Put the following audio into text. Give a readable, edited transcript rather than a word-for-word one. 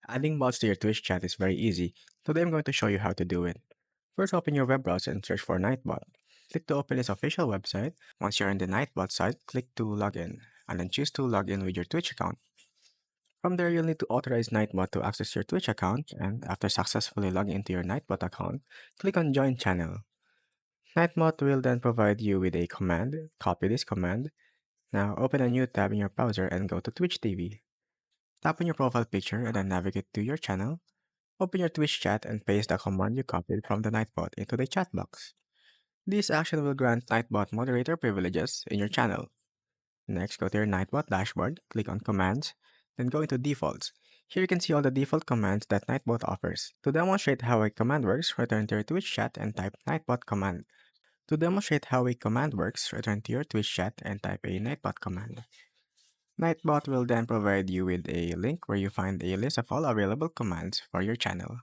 Adding bots to your Twitch chat is very easy. Today I'm going to show you how to do it. First, open your web browser and search for Nightbot. Click to open its official website. Once you're in the Nightbot site, click to login, and then choose to log in with your Twitch account. From there, you'll need to authorize Nightbot to access your Twitch account, and after successfully logging into your Nightbot account, click on Join Channel. Nightbot will then provide you with a command. Copy this command. Now open a new tab in your browser and go to Twitch TV. Tap on your profile picture and then navigate to your channel. Open your Twitch chat and paste the command you copied from the Nightbot into the chat box. This action will grant Nightbot moderator privileges in your channel. Next, go to your Nightbot dashboard, click on Commands, then go into Defaults. Here you can see all the default commands that Nightbot offers. To demonstrate how a command works, return to your Twitch chat and type Nightbot command. To demonstrate how a command works, return to your Twitch chat and type a Nightbot command. Nightbot will then provide you with a link where you find a list of all available commands for your channel.